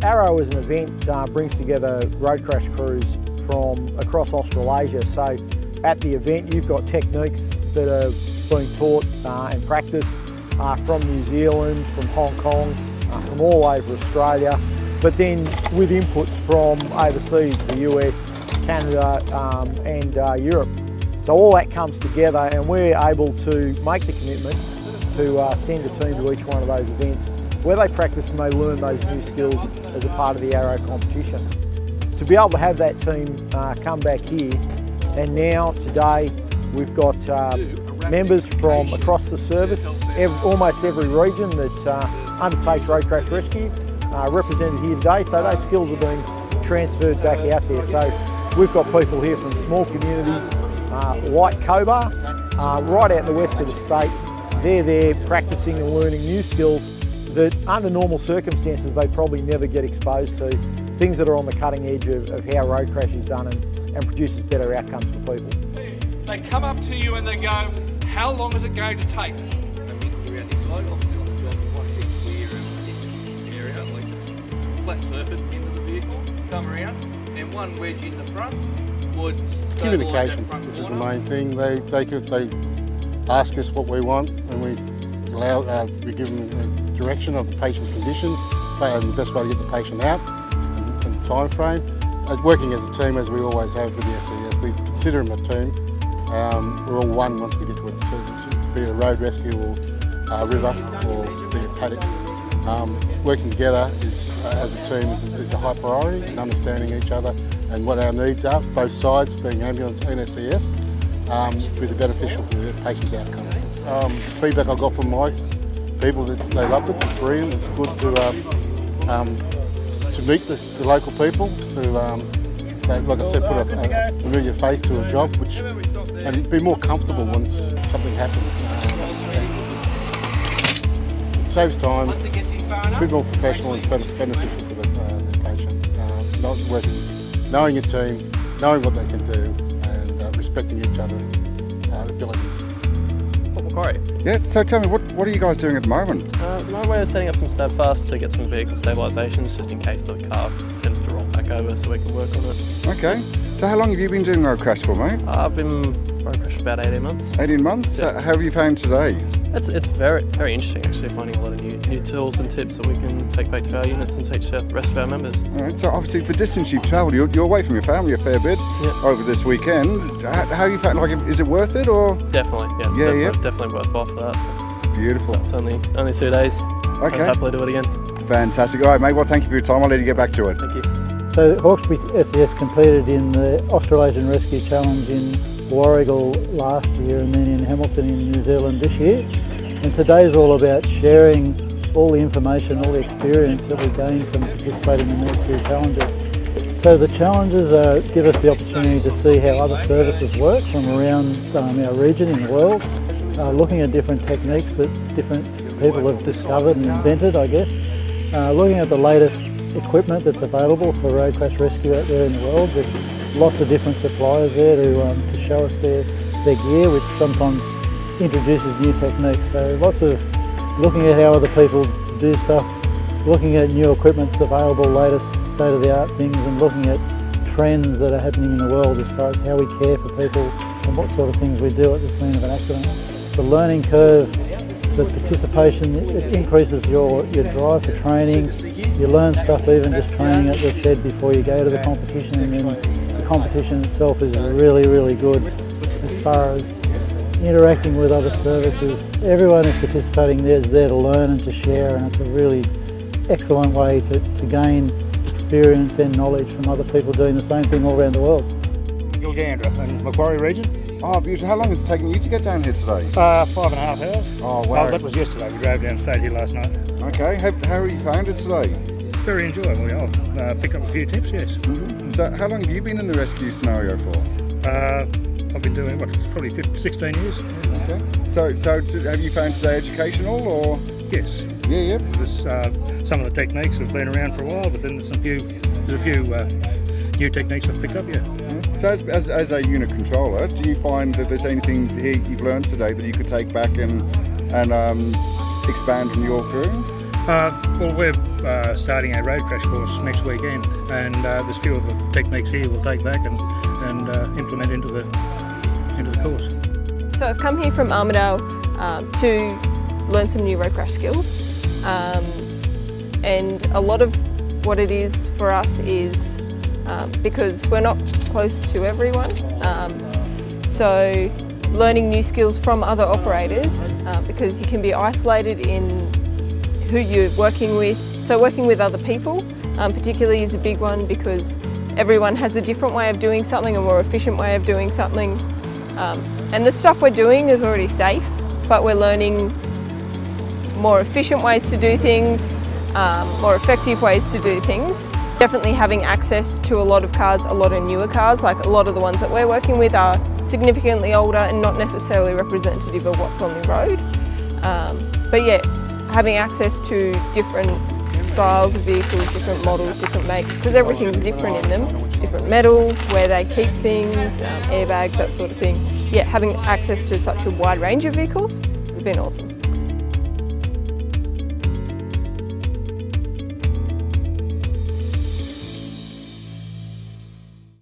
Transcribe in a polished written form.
Arrow as an event brings together road crash crews from across Australasia. So at the event you've got techniques that are being taught and practiced from New Zealand, from Hong Kong, from all over Australia, but then with inputs from overseas, the US, Canada and Europe. So all that comes together and we're able to make the commitment to send a team to each one of those events where they practice and they learn those new skills as a part of the Arrow competition. To be able to have that team come back here, and now today we've got members from across the service, almost every region that undertakes road crash rescue represented here today, so those skills are being transferred back out there. So we've got people here from small communities like Cobar, right out in the west of the state. They're there practicing and learning new skills that under normal circumstances they probably never get exposed to, things that are on the cutting edge of how road crash is done and produces better outcomes for people. They come up to you and they go, how long is it going to take? Around this side, obviously on the job's quite a bit clear this area, like this flat surface into the vehicle, come around, and one wedge in the front would communication, which is the main thing. They ask us what we want, and we give them the direction of the patient's condition and the best way to get the patient out and the time frame. Working as a team, as we always have with the SES, we consider them a team. We're all one once we get to it, be it a road rescue or a river or be it paddock. Working together as a team is a high priority, and understanding each other and what our needs are, both sides, being ambulance and SES, will be beneficial for the patient's outcome. Feedback I got from my people, that they loved it, it's brilliant, it's good to meet the local people, to, like I said, put a familiar face to a job, and be more comfortable once something happens. It saves time, a bit more professional and beneficial for the patient. Not working, knowing a team, knowing what they can do, and respecting each other's abilities. Yeah, so tell me, what are you guys doing at the moment? We're setting up some Steadfast to get some vehicle stabilisations just in case the car tends to roll back over so we can work on it. Okay, so how long have you been doing road crash for, mate? I've been road crash for about 18 months. 18 months? Yeah. So how have you found today? It's very interesting actually, finding a lot of new tools and tips that we can take back to our units and teach the rest of our members. Alright, so obviously the distance you've travelled, you're away from your family a fair bit over this weekend. How you found, is it worth it or? Definitely, yeah. Definitely worthwhile for that. Beautiful. So it's only 2 days. Okay. I'll happily do it again. Fantastic. Alright mate, well thank you for your time, I'll let you get back to it. Thank you. So Hawkesbury SES competed in the Australasian Rescue Challenge in Warragul last year and then in Hamilton in New Zealand this year. And today's all about sharing all the information, all the experience that we gained from participating in these two challenges. So the challenges give us the opportunity to see how other services work from around our region in the world, looking at different techniques that different people have discovered and invented, I guess, looking at the latest equipment that's available for road crash rescue out there in the world. There's lots of different suppliers there to show us their gear, which sometimes introduces new techniques. So lots of looking at how other people do stuff, looking at new equipment that's available, latest state-of-the-art things, and looking at trends that are happening in the world as far as how we care for people and what sort of things we do at the scene of an accident. The learning curve, the participation, it increases your drive for training. You learn stuff even just training at the shed before you go to the competition, and then the competition itself is really, really good as far as interacting with other services. Everyone who's participating there is there to learn and to share, and it's a really excellent way to gain experience and knowledge from other people doing the same thing all around the world. Gilgandra in Macquarie region. Oh, beautiful. How long has it taken you to get down here today? 5.5 hours. Oh, wow. Oh, that was yesterday. We drove down and stayed here last night. Okay. How have you found it today? Very enjoyable. I'll pick up a few tips, yes. Mm-hmm. So how long have you been in the rescue scenario for? I've been doing, probably 16 years. Okay. So have you found today educational or? Yes. Yeah. There's, some of the techniques have been around for a while, but then there's a few new techniques I've picked up, yeah. So as a unit controller, do you find that there's anything here you've learned today that you could take back and expand on your crew? Well, we're starting our road crash course next weekend, and there's a few of the techniques here we'll take back and implement into the course. So I've come here from Armidale to learn some new road crash skills, and a lot of what it is for us is because we're not close to everyone, so learning new skills from other operators because you can be isolated in who you're working with. So working with other people particularly is a big one because everyone has a different way of doing something, a more efficient way of doing something. And the stuff we're doing is already safe, but we're learning more efficient ways to do things, more effective ways to do things. Definitely having access to a lot of cars, a lot of newer cars, like a lot of the ones that we're working with are significantly older and not necessarily representative of what's on the road. But yeah, having access to different styles of vehicles, different models, different makes, because everything's different in them. Different metals, where they keep things, airbags, that sort of thing. Yeah, having access to such a wide range of vehicles has been awesome.